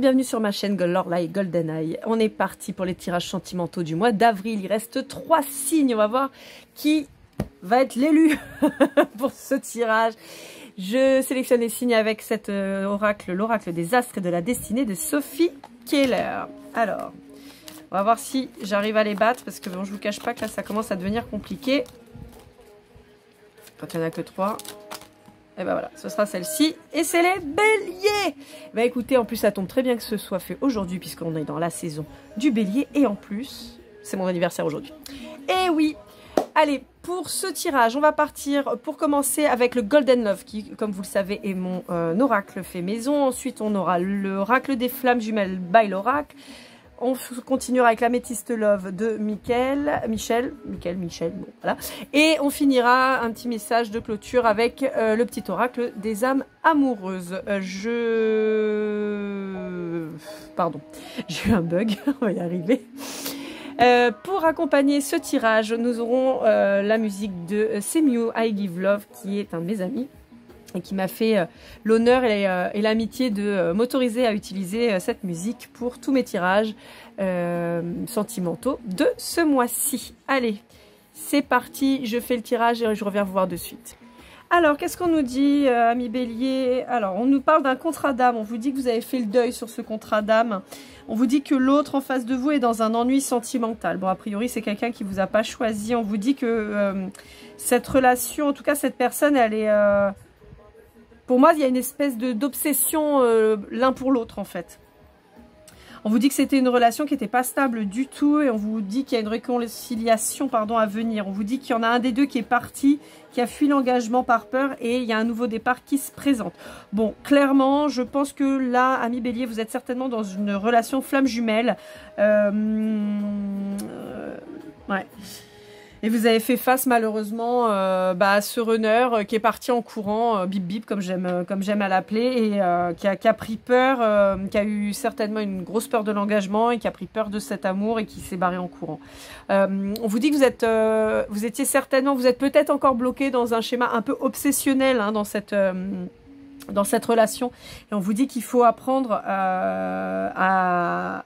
bienvenue sur ma chaîne Lorelai GoldenEye. On est parti pour les tirages sentimentaux du mois d'avril. Il reste 3 signes. On va voir qui va être l'élu pour ce tirage. Je sélectionne les signes avec cet oracle, l'oracle des astres et de la destinée de Sophie Keller. Alors, on va voir si j'arrive à les battre parce que bon, je vous cache pas que là ça commence à devenir compliqué. Quand il n'y en a que 3. Et ben voilà, ce sera celle-ci. Et c'est les béliers. Bah écoutez, en plus ça tombe très bien que ce soit fait aujourd'hui puisqu'on est dans la saison du bélier. Et en plus, c'est mon anniversaire aujourd'hui. Et oui. Allez, pour ce tirage, on va partir pour commencer avec le Golden Love qui, comme vous le savez, est mon oracle fait maison. Ensuite, on aura l'oracle des flammes jumelles by l'oracle. On continuera avec l'améthyste Love de Michel, bon, voilà. Et on finira un petit message de clôture avec le petit oracle des âmes amoureuses. Pardon, j'ai eu un bug, on va y arriver. Pour accompagner ce tirage, nous aurons la musique de Semiu I Give Love, qui est un de mes amis et qui m'a fait l'honneur et l'amitié de m'autoriser à utiliser cette musique pour tous mes tirages sentimentaux de ce mois-ci. Allez, c'est parti, je fais le tirage et je reviens vous voir de suite. Alors, qu'est-ce qu'on nous dit, amis bélier? Alors, on nous parle d'un contrat d'âme. On vous dit que vous avez fait le deuil sur ce contrat d'âme. On vous dit que l'autre en face de vous est dans un ennui sentimental. Bon, a priori, c'est quelqu'un qui vous a pas choisi. On vous dit que cette relation, en tout cas, cette personne, elle est... Pour moi, il y a une espèce d'obsession l'un pour l'autre, en fait. On vous dit que c'était une relation qui n'était pas stable du tout et on vous dit qu'il y a une réconciliation à venir. On vous dit qu'il y en a un des deux qui est parti, qui a fui l'engagement par peur et il y a un nouveau départ qui se présente. Bon, clairement, je pense que là, amis bélier, vous êtes certainement dans une relation flamme jumelle. Ouais. Et vous avez fait face malheureusement à ce runner qui est parti en courant, bip bip comme j'aime à l'appeler, et qui a pris peur, qui a eu certainement une grosse peur de l'engagement et qui a pris peur de cet amour et qui s'est barré en courant. On vous dit que vous êtes peut-être encore bloqué dans un schéma un peu obsessionnel dans cette relation, et on vous dit qu'il faut apprendre à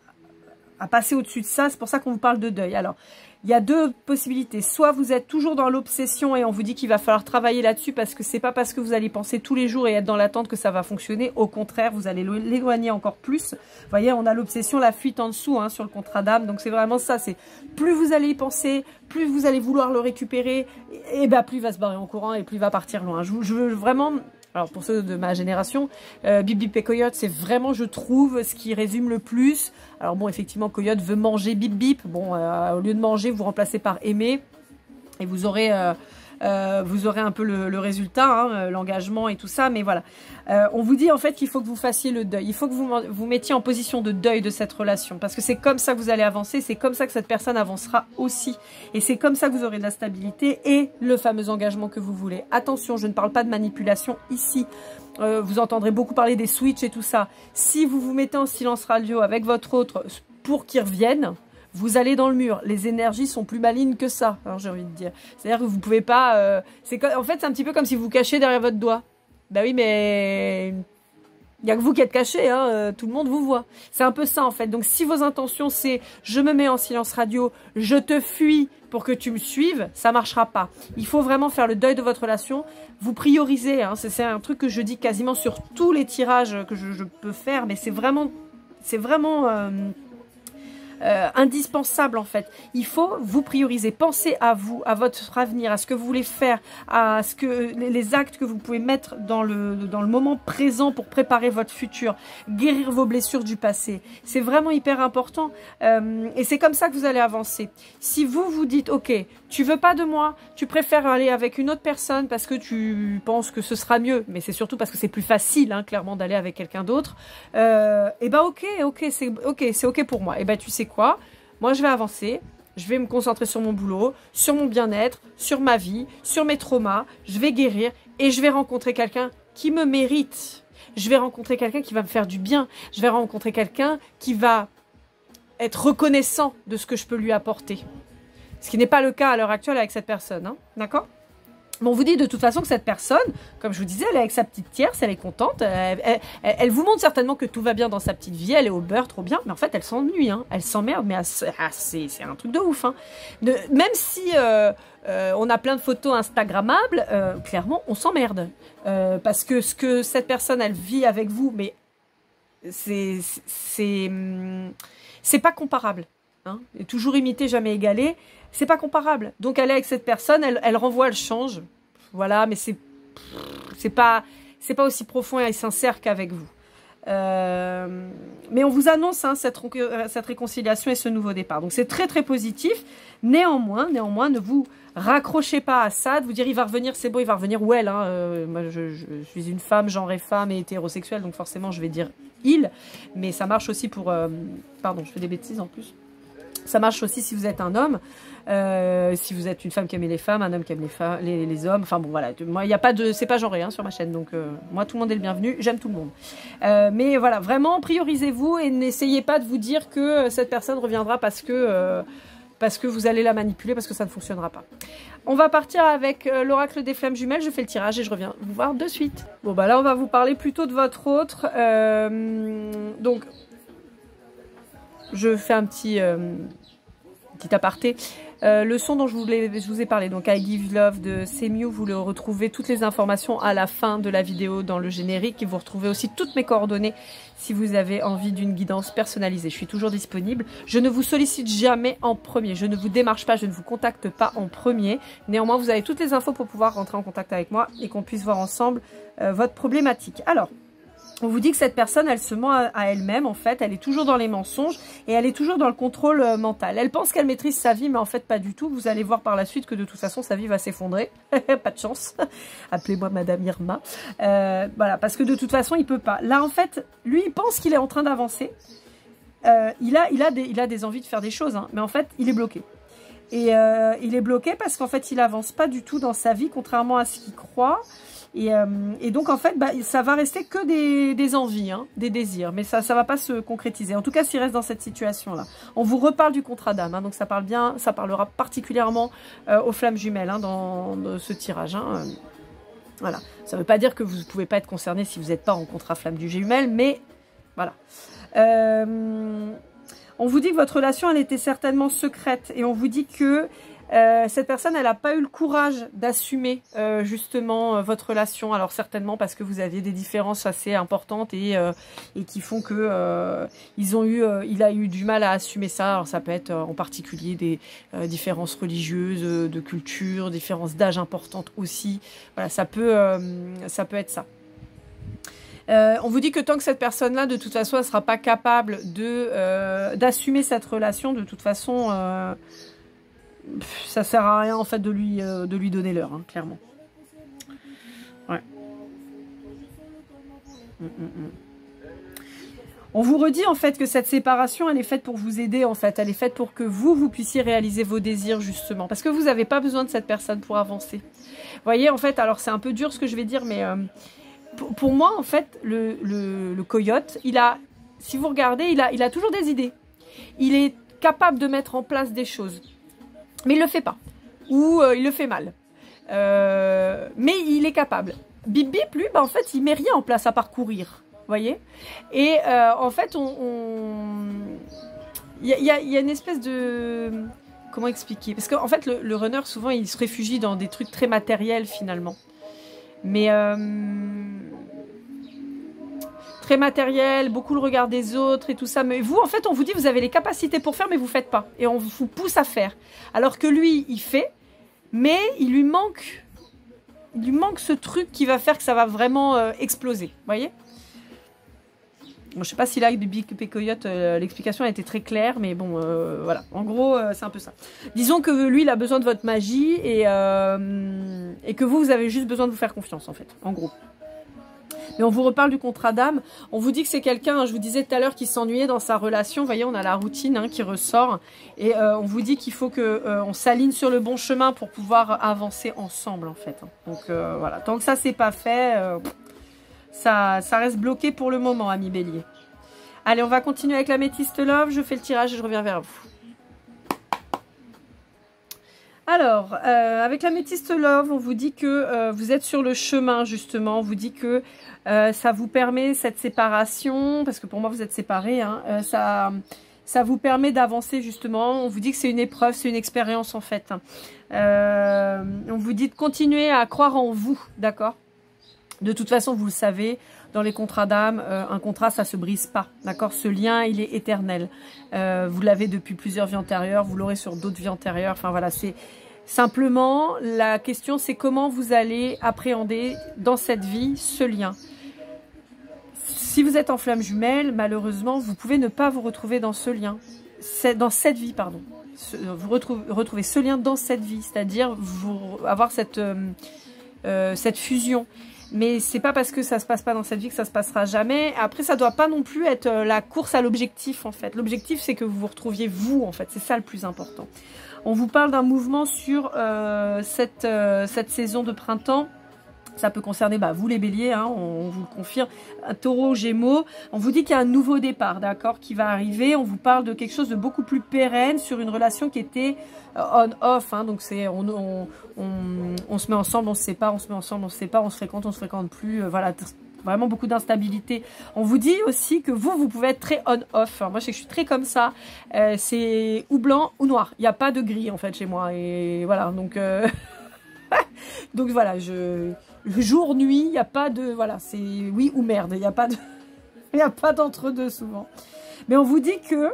passer au-dessus de ça. C'est pour ça qu'on vous parle de deuil. Alors, il y a deux possibilités. Soit vous êtes toujours dans l'obsession et on vous dit qu'il va falloir travailler là-dessus parce que c'est pas parce que vous allez penser tous les jours et être dans l'attente que ça va fonctionner. Au contraire, vous allez l'éloigner encore plus. Vous voyez, on a l'obsession, la fuite en dessous sur le contrat d'âme. Donc c'est vraiment ça. C'est plus vous allez y penser, plus vous allez vouloir le récupérer, et plus il va se barrer en courant et plus il va partir loin. Je veux vraiment... Alors pour ceux de ma génération, Bip Bip et Coyote, c'est vraiment, je trouve, ce qui résume le plus. Alors bon, effectivement, Coyote veut manger Bip Bip. Bon, au lieu de manger, vous remplacez par aimer. Et vous aurez un peu le résultat, l'engagement et tout ça. Mais voilà, on vous dit en fait qu'il faut que vous fassiez le deuil. Il faut que vous mettiez en position de deuil de cette relation. Parce que c'est comme ça que vous allez avancer. C'est comme ça que cette personne avancera aussi. Et c'est comme ça que vous aurez de la stabilité et le fameux engagement que vous voulez. Attention, je ne parle pas de manipulation ici. Vous entendrez beaucoup parler des switches et tout ça. Si vous vous mettez en silence radio avec votre autre pour qu'il revienne... vous allez dans le mur. Les énergies sont plus malignes que ça, j'ai envie de dire. C'est-à-dire que vous pouvez pas... En fait, c'est un petit peu comme si vous vous cachez derrière votre doigt. Bah oui, mais... il n'y a que vous qui êtes caché, tout le monde vous voit. C'est un peu ça, en fait. Donc, si vos intentions, c'est « je me mets en silence radio, je te fuis pour que tu me suives », ça marchera pas. Il faut vraiment faire le deuil de votre relation. Vous priorisez, c'est un truc que je dis quasiment sur tous les tirages que je peux faire, mais c'est vraiment indispensable en fait. Il faut vous prioriser, pensez à vous, à votre avenir, à ce que vous voulez faire, à ce que les actes que vous pouvez mettre dans le moment présent pour préparer votre futur, guérir vos blessures du passé. C'est vraiment hyper important et c'est comme ça que vous allez avancer. Si vous vous dites ok, tu veux pas de moi, tu préfères aller avec une autre personne parce que tu penses que ce sera mieux, mais c'est surtout parce que c'est plus facile clairement d'aller avec quelqu'un d'autre, et c'est ok pour moi. Et tu sais quoi, moi je vais avancer, je vais me concentrer sur mon boulot, sur mon bien-être, sur ma vie, sur mes traumas, je vais guérir et je vais rencontrer quelqu'un qui me mérite. Je vais rencontrer quelqu'un qui va me faire du bien, je vais rencontrer quelqu'un qui va être reconnaissant de ce que je peux lui apporter. Ce qui n'est pas le cas à l'heure actuelle avec cette personne, d'accord ? Mais on vous dit de toute façon que cette personne, comme je vous disais, elle est avec sa petite tierce, elle est contente, elle vous montre certainement que tout va bien dans sa petite vie, elle est au beurre, trop bien, mais en fait elle s'ennuie, hein, elle s'emmerde, mais c'est un truc de ouf. Hein. Même si on a plein de photos instagrammables, clairement on s'emmerde. Parce que ce que cette personne elle vit avec vous, mais c'est pas comparable. Hein. Et toujours imité, jamais égalé. C'est pas comparable. Donc elle est avec cette personne, elle renvoie, elle change. Voilà, mais c'est pas aussi profond et sincère qu'avec vous. Mais on vous annonce hein, cette réconciliation et ce nouveau départ. Donc c'est très très positif. Néanmoins, ne vous raccrochez pas à ça, de vous dire il va revenir, c'est bon, il va revenir ou elle. Hein. Moi je suis une femme, genre et femme et hétérosexuelle, donc forcément je vais dire il. Mais ça marche aussi pour... pardon, je fais des bêtises en plus. Ça marche aussi si vous êtes un homme, si vous êtes une femme qui aime les femmes, un homme qui aime les hommes. Enfin bon voilà, moi il y a pas de, c'est pas genré hein, sur ma chaîne, donc moi tout le monde est le bienvenu, j'aime tout le monde. Mais voilà, vraiment priorisez-vous et n'essayez pas de vous dire que cette personne reviendra parce que vous allez la manipuler, parce que ça ne fonctionnera pas. On va partir avec l'oracle des flammes jumelles, je fais le tirage et je reviens vous voir de suite. Bon bah là on va vous parler plutôt de votre autre, donc je fais un petit aparté. Le son dont je vous ai parlé, donc I Give Love de Semiu, vous le retrouvez toutes les informations à la fin de la vidéo dans le générique et vous retrouvez aussi toutes mes coordonnées si vous avez envie d'une guidance personnalisée. Je suis toujours disponible. Je ne vous sollicite jamais en premier. Je ne vous démarche pas, je ne vous contacte pas en premier. Néanmoins, vous avez toutes les infos pour pouvoir rentrer en contact avec moi et qu'on puisse voir ensemble votre problématique. Alors, on vous dit que cette personne, elle se ment à elle-même, en fait, elle est toujours dans les mensonges et elle est toujours dans le contrôle mental. Elle pense qu'elle maîtrise sa vie, mais en fait pas du tout. Vous allez voir par la suite que de toute façon, sa vie va s'effondrer. Pas de chance. Appelez-moi Madame Irma. Voilà, parce que de toute façon, il peut pas. Là, en fait, lui, il pense qu'il est en train d'avancer. Il a des envies de faire des choses, hein, mais en fait, il est bloqué. Et il est bloqué parce qu'en fait, il avance pas du tout dans sa vie, contrairement à ce qu'il croit. Et donc en fait ça va rester que des envies, hein, des désirs, mais ça va pas se concrétiser, en tout cas s'il reste dans cette situation là. On vous reparle du contrat d'âme, hein, donc ça parlera particulièrement aux flammes jumelles hein, dans ce tirage hein, voilà, ça veut pas dire que vous ne pouvez pas être concerné si vous n'êtes pas en contrat flamme du jumelle, mais voilà. On vous dit que votre relation elle était certainement secrète et on vous dit que cette personne, elle n'a pas eu le courage d'assumer justement votre relation. Alors certainement parce que vous aviez des différences assez importantes et qui font que il a eu du mal à assumer ça. Alors ça peut être en particulier des différences religieuses, de culture, différences d'âge importantes aussi. Voilà, ça peut être ça. On vous dit que tant que cette personne-là, de toute façon, elle ne sera pas capable d'assumer cette relation, de toute façon... ça sert à rien en fait de lui donner l'heure, hein, clairement. Ouais. On vous redit en fait que cette séparation, elle est faite pour vous aider en fait. Elle est faite pour que vous puissiez réaliser vos désirs justement. Parce que vous n'avez pas besoin de cette personne pour avancer. Vous voyez en fait, alors c'est un peu dur ce que je vais dire, mais pour moi en fait, le coyote, si vous regardez, il a toujours des idées. Il est capable de mettre en place des choses. Mais il ne le fait pas. Ou il le fait mal. Mais il est capable. Bip Bip, lui, en fait, il met rien en place à part courir. Vous voyez? Et en fait, il y a une espèce de... Comment expliquer? Parce qu'en fait, le runner, souvent, il se réfugie dans des trucs très matériels, finalement. Mais... très matériel, beaucoup le regard des autres et tout ça. Mais vous, en fait, on vous dit, vous avez les capacités pour faire, mais vous ne faites pas. Et on vous pousse à faire. Alors que lui, il fait, mais il lui manque ce truc qui va faire que ça va vraiment exploser. Vous voyez? Bon, je ne sais pas si là, Bibi et Coyote, l'explication a été très claire, mais bon, voilà. En gros, c'est un peu ça. Disons que lui, il a besoin de votre magie et que vous avez juste besoin de vous faire confiance, en fait. En gros. Mais on vous reparle du contrat d'âme. On vous dit que c'est quelqu'un, hein, je vous disais tout à l'heure, qui s'ennuyait dans sa relation. Vous voyez, on a la routine hein, qui ressort. Et on vous dit qu'il faut qu'on s'aligne sur le bon chemin pour pouvoir avancer ensemble, en fait. Donc voilà, tant que ça, c'est pas fait, ça reste bloqué pour le moment, ami Bélier. Allez, on va continuer avec la Métiste Love. Je fais le tirage et je reviens vers vous. Alors, avec l'améthyste love, on vous dit que vous êtes sur le chemin, justement. On vous dit que ça vous permet cette séparation, parce que pour moi, vous êtes séparés, hein, ça vous permet d'avancer, justement. On vous dit que c'est une épreuve, c'est une expérience, en fait. On vous dit de continuer à croire en vous, d'accord? De toute façon, vous le savez, dans les contrats d'âme, un contrat, ça se brise pas, d'accord? Ce lien, il est éternel. Vous l'avez depuis plusieurs vies antérieures, vous l'aurez sur d'autres vies antérieures. Enfin, voilà, c'est simplement, la question, c'est comment vous allez appréhender dans cette vie ce lien. Si vous êtes en flamme jumelle, malheureusement, vous pouvez ne pas vous retrouver dans ce lien. Dans cette vie, pardon. Vous retrouvez ce lien dans cette vie, c'est-à-dire avoir cette fusion. Mais c'est pas parce que ça se passe pas dans cette vie que ça se passera jamais. Après, ça doit pas non plus être la course à l'objectif, en fait. L'objectif, c'est que vous vous retrouviez vous, en fait. C'est ça le plus important. On vous parle d'un mouvement sur cette saison de printemps. Ça peut concerner vous les béliers, hein, on vous le confirme, un taureau, gémeaux. On vous dit qu'il y a un nouveau départ, d'accord, qui va arriver. On vous parle de quelque chose de beaucoup plus pérenne sur une relation qui était on-off. Hein, donc c'est on se met ensemble, on se sépare, on se met ensemble, on se sépare, on se fréquente plus. Voilà, vraiment beaucoup d'instabilité. On vous dit aussi que vous pouvez être très on-off. Moi, je sais que je suis très comme ça. C'est ou blanc ou noir. Il n'y a pas de gris, en fait, chez moi. Et voilà, donc... donc voilà, le jour-nuit, il n'y a pas de... Voilà, c'est oui ou merde. Il n'y a pas de... Il n'y a pas d'entre-deux souvent. Mais on vous dit que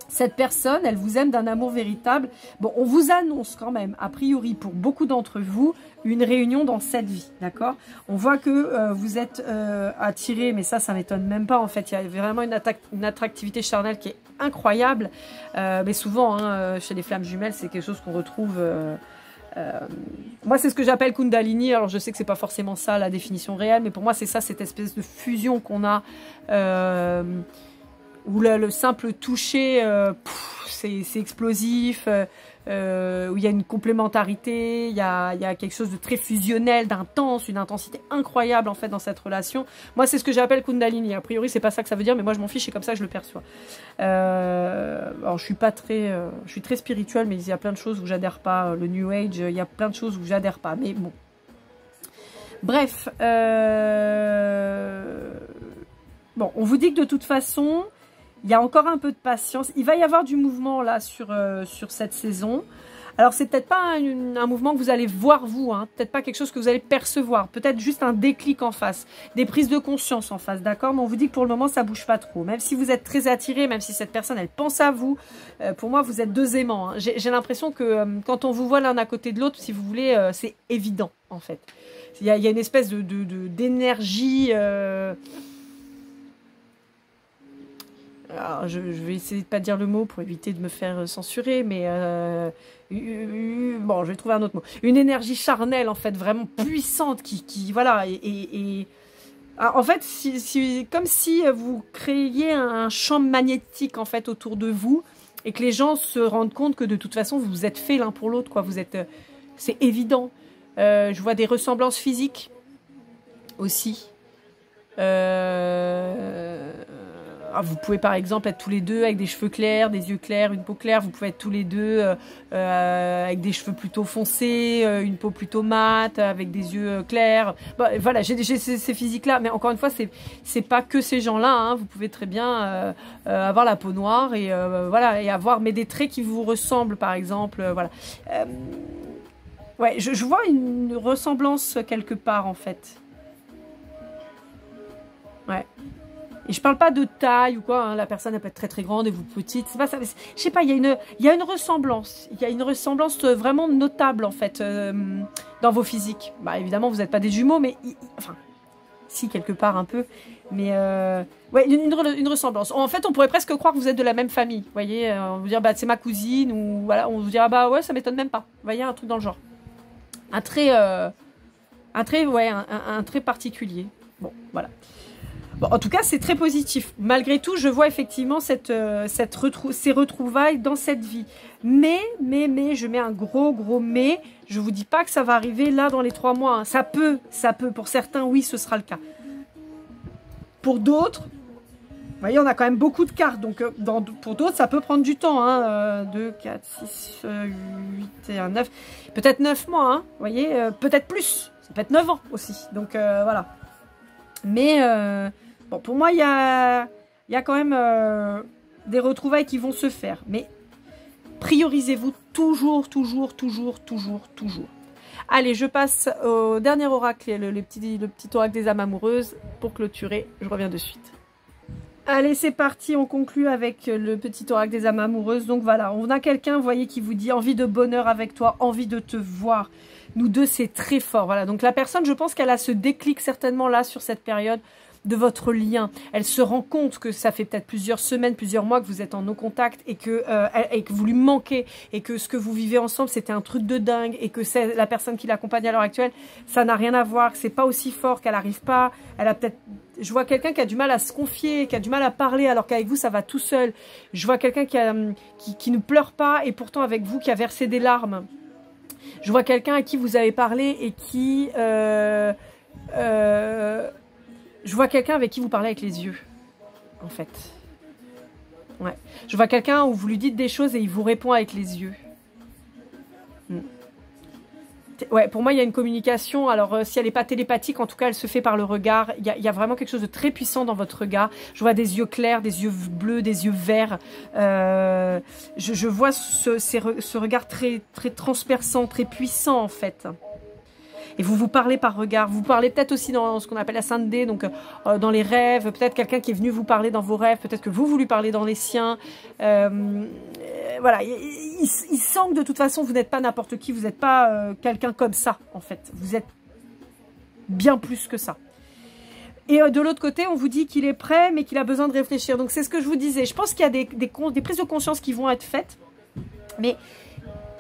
cette personne, elle vous aime d'un amour véritable. Bon, on vous annonce quand même, a priori, pour beaucoup d'entre vous, une réunion dans cette vie, d'accord? On voit que vous êtes attirés, mais ça m'étonne même pas, en fait. Il y a vraiment une attractivité charnelle qui est incroyable. Mais souvent, hein, chez les flammes jumelles, c'est quelque chose qu'on retrouve... moi c'est ce que j'appelle Kundalini. Alors je sais que c'est pas forcément ça la définition réelle, mais pour moi c'est ça, cette espèce de fusion qu'on a où le simple toucher c'est explosif, où il y a une complémentarité, il y a quelque chose de très fusionnel, d'intense, une intensité incroyable en fait dans cette relation. Moi c'est ce que j'appelle Kundalini. A priori c'est pas ça que ça veut dire, mais moi je m'en fiche, c'est comme ça que je le perçois. Alors je suis pas très, je suis très spirituelle, mais il y a plein de choses où j'adhère pas. Le New Age, il y a plein de choses où j'adhère pas, mais bon. Bref, bon, on vous dit que de toute façon, il y a encore un peu de patience. Il va y avoir du mouvement là sur cette saison. Alors c'est peut-être pas un mouvement que vous allez voir vous, hein, peut-être pas quelque chose que vous allez percevoir, peut-être juste un déclic en face, des prises de conscience en face, d'accord? Mais on vous dit que pour le moment ça bouge pas trop, même si vous êtes très attiré, même si cette personne elle pense à vous, pour moi vous êtes deux aimants, hein. J'ai l'impression que quand on vous voit l'un à côté de l'autre, si vous voulez, c'est évident en fait. Il y a une espèce d'énergie... Alors, je vais essayer de pas dire le mot pour éviter de me faire censurer, mais bon, je vais trouver un autre mot. Une énergie charnelle, en fait, vraiment puissante, qui voilà, en fait, comme si vous créiez un champ magnétique, en fait, autour de vous, et que les gens se rendent compte que, de toute façon, vous êtes faits l'un pour l'autre, quoi. Vous êtes... c'est évident. Je vois des ressemblances physiques, aussi. Vous pouvez par exemple être tous les deux avec des cheveux clairs, des yeux clairs, une peau claire. Vous pouvez être tous les deux avec des cheveux plutôt foncés, une peau plutôt mate, avec des yeux clairs. Bon, voilà, j'ai ces physiques-là. Mais encore une fois, c'est pas que ces gens-là. Hein. Vous pouvez très bien avoir la peau noire et voilà, et avoir mais des traits qui vous ressemblent, par exemple. Voilà. Ouais, je vois une ressemblance quelque part en fait. Ouais. Et je parle pas de taille ou quoi, hein. La personne elle peut être très très grande et vous petite, c'est pas ça. Je sais pas, il y a une ressemblance. Il y a une ressemblance vraiment notable en fait dans vos physiques. Bah évidemment vous n'êtes pas des jumeaux, mais enfin si quelque part un peu. Mais ouais, une ressemblance. En fait on pourrait presque croire que vous êtes de la même famille. Vous voyez, on vous dire bah c'est ma cousine ou voilà, on vous dira bah ouais ça m'étonne même pas. Vous voyez un truc dans le genre. Un trait particulier. Bon voilà. Bon, en tout cas, c'est très positif. Malgré tout, je vois effectivement ces retrouvailles dans cette vie. Mais, je mets un gros mais. Je vous dis pas que ça va arriver là dans les 3 mois. Hein. Ça peut. Pour certains, oui, ce sera le cas. Pour d'autres, voyez, on a quand même beaucoup de cartes. Donc, pour d'autres, ça peut prendre du temps. Hein. 2, 4, 6, 8 et 1, 9. Peut-être 9 mois. Hein, vous voyez, peut-être plus. Ça peut être 9 ans aussi. Donc, voilà. Mais, bon, pour moi, il y a quand même des retrouvailles qui vont se faire. Mais priorisez-vous toujours, toujours, toujours, toujours, toujours. Allez, je passe au dernier oracle, le petit oracle des âmes amoureuses. Pour clôturer, je reviens de suite. Allez, c'est parti, on conclut avec le petit oracle des âmes amoureuses. Donc voilà, on a quelqu'un, vous voyez, qui vous dit envie de bonheur avec toi, envie de te voir. Nous deux, c'est très fort. Voilà, donc la personne, je pense qu'elle a ce déclic certainement là, sur cette période de votre lien. Elle se rend compte que ça fait peut-être plusieurs semaines, plusieurs mois que vous êtes en no contact et que vous lui manquez et que ce que vous vivez ensemble, c'était un truc de dingue et que c'est la personne qui l'accompagne à l'heure actuelle, ça n'a rien à voir, que c'est pas aussi fort, qu'elle n'arrive pas, elle a peut-être... Je vois quelqu'un qui a du mal à se confier, qui a du mal à parler, alors qu'avec vous, ça va tout seul. Je vois quelqu'un qui ne pleure pas, et pourtant avec vous, qui a versé des larmes. Je vois quelqu'un à qui vous avez parlé et qui... je vois quelqu'un avec qui vous parlez avec les yeux, en fait. Ouais. Je vois quelqu'un où vous lui dites des choses et il vous répond avec les yeux. Ouais, pour moi, il y a une communication. Alors, si elle n'est pas télépathique, en tout cas, elle se fait par le regard. Il y a vraiment quelque chose de très puissant dans votre regard. Je vois des yeux clairs, des yeux bleus, des yeux verts. Je vois ce regard très, très transperçant, très puissant, en fait. Et vous parlez par regard. Vous parlez peut-être aussi dans ce qu'on appelle la Sainte D, donc dans les rêves. Peut-être quelqu'un qui est venu vous parler dans vos rêves. Peut-être que vous lui parlez dans les siens. Voilà, il sent que de toute façon, vous n'êtes pas n'importe qui. Vous n'êtes pas quelqu'un comme ça, en fait. Vous êtes bien plus que ça. Et de l'autre côté, on vous dit qu'il est prêt, mais qu'il a besoin de réfléchir. Donc, c'est ce que je vous disais. Je pense qu'il y a des prises de conscience qui vont être faites. Mais...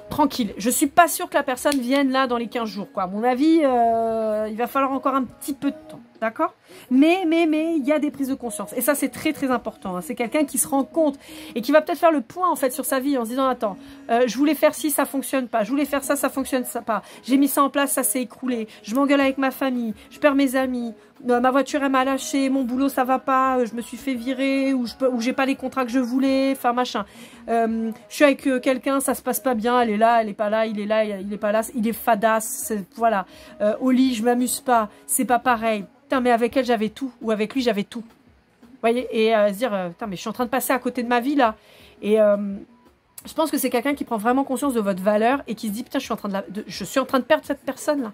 tranquille, je suis pas sûre que la personne vienne là dans les 15 jours, quoi. À mon avis, il va falloir encore un petit peu de temps, d'accord? Mais, il y a des prises de conscience. Et ça, c'est très, très important. Hein. C'est quelqu'un qui se rend compte et qui va peut-être faire le point, en fait, sur sa vie en se disant, attends, je voulais faire ci, ça fonctionne pas. Je voulais faire ça, ça fonctionne pas. J'ai mis ça en place, ça s'est écroulé. Je m'engueule avec ma famille. Je perds mes amis. Ma voiture, elle m'a lâché. Mon boulot, ça va pas. Je me suis fait virer ou j'ai pas les contrats que je voulais. Enfin, machin. Je suis avec quelqu'un, ça se passe pas bien. Elle est là, elle est pas là. Il est là, il est pas là. Il est fadasse. Voilà. Au lit, je m'amuse pas. C'est pas pareil. Putain, mais avec elle, j'avais tout. Ou avec lui, j'avais tout. Vous voyez? Et se dire, putain, mais je suis en train de passer à côté de ma vie, là. Et je pense que c'est quelqu'un qui prend vraiment conscience de votre valeur et qui se dit, putain, je suis en train de perdre cette personne-là.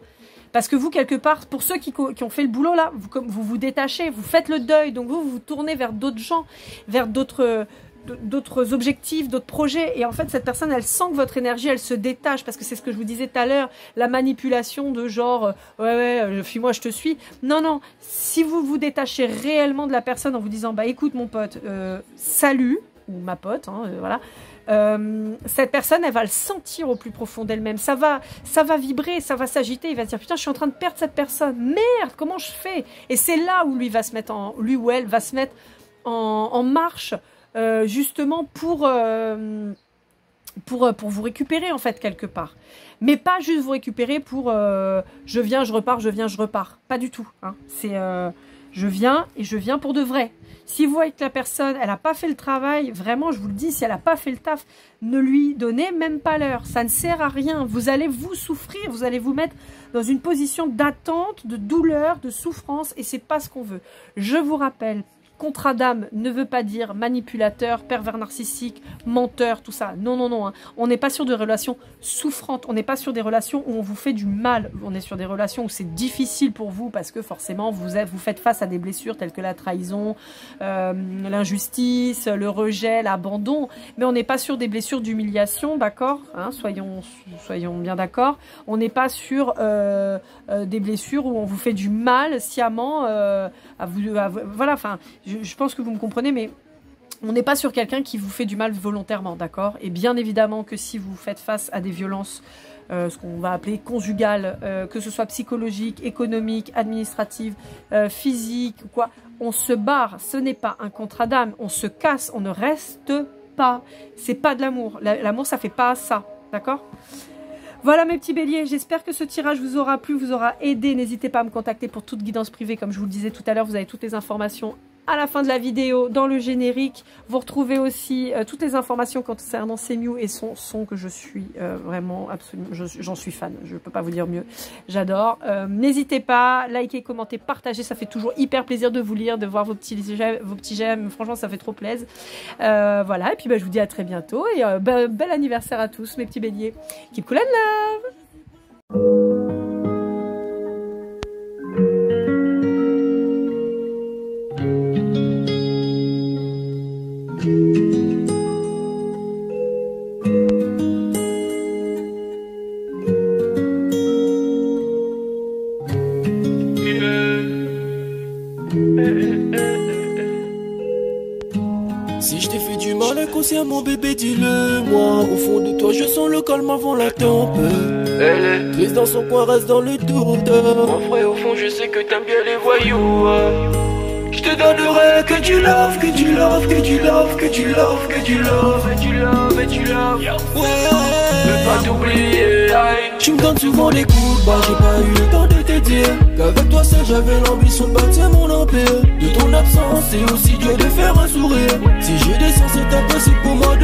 Parce que vous, quelque part, pour ceux qui ont fait le boulot, là, vous vous détachez, vous faites le deuil. Donc vous vous tournez vers d'autres gens, vers d'autres objectifs, d'autres projets. Et en fait, cette personne, elle sent que votre énergie, elle se détache. Parce que c'est ce que je vous disais tout à l'heure, la manipulation de genre, ouais, fuis-moi, je te suis. Non, non. Si vous vous détachez réellement de la personne en vous disant, bah écoute mon pote, salut, ou ma pote, hein, voilà. Cette personne, elle va le sentir au plus profond d'elle-même. Ça va vibrer, ça va s'agiter. Il va se dire, putain, je suis en train de perdre cette personne. Merde, comment je fais? Et c'est là où lui ou elle va se mettre en marche, justement pour vous récupérer, en fait, quelque part. Mais pas juste vous récupérer pour je viens, je repars, je viens, je repars. Pas du tout. Hein. C'est je viens et je viens pour de vrai. Si vous voyez que la personne, elle n'a pas fait le travail, vraiment, je vous le dis, si elle n'a pas fait le taf, ne lui donnez même pas l'heure. Ça ne sert à rien. Vous allez vous souffrir, vous allez vous mettre dans une position d'attente, de douleur, de souffrance, et c'est pas ce qu'on veut. Je vous rappelle, contrat d'âme ne veut pas dire manipulateur, pervers narcissique, menteur, tout ça. Non, non, non. Hein. On n'est pas sur des relations souffrantes. On n'est pas sur des relations où on vous fait du mal. On est sur des relations où c'est difficile pour vous parce que forcément, vous faites face à des blessures telles que la trahison, l'injustice, le rejet, l'abandon. Mais on n'est pas sur des blessures d'humiliation, d'accord, hein, soyons bien d'accord. On n'est pas sur des blessures où on vous fait du mal sciemment. Voilà, enfin... Je pense que vous me comprenez, mais on n'est pas sur quelqu'un qui vous fait du mal volontairement, d'accord? Et bien évidemment que si vous faites face à des violences, ce qu'on va appeler conjugales, que ce soit psychologiques, économiques, administratives, physiques ou quoi, on se barre. Ce n'est pas un contrat d'âme. On se casse, on ne reste pas. C'est pas de l'amour. L'amour, ça fait pas ça, d'accord? Voilà mes petits béliers, j'espère que ce tirage vous aura plu, vous aura aidé. N'hésitez pas à me contacter pour toute guidance privée, comme je vous le disais tout à l'heure, vous avez toutes les informations à la fin de la vidéo, dans le générique. Vous retrouvez aussi toutes les informations concernant Semiou et son son que je suis vraiment absolument, j'en suis fan. Je ne peux pas vous dire mieux. J'adore. N'hésitez pas, likez, commentez, partagez. Ça fait toujours hyper plaisir de vous lire, de voir vos petits j'aime. Franchement, ça fait trop plaisir. Voilà. Et puis, je vous dis à très bientôt. Et bel anniversaire à tous, mes petits béliers. Keep cool and love! Si je t'ai fait du mal inconsciemment bébé dis-le moi. Au fond de toi je sens le calme avant la tempête. Elle est triste dans son coin, reste dans le doute. Mon frère au fond je sais que t'aimes bien les voyous. Je te donnerai que du love, que du love, que du love, que du love, que du love, et du love, et du love. Ouais, veux pas t'oublier. Tu me donnes souvent les coups de barre, j'ai pas eu le temps de te dire qu'avec toi seul j'avais l'ambition de bâtir mon empire. De ton absence c'est aussi dur de faire un sourire. Si je descends c'est impossible pour moi de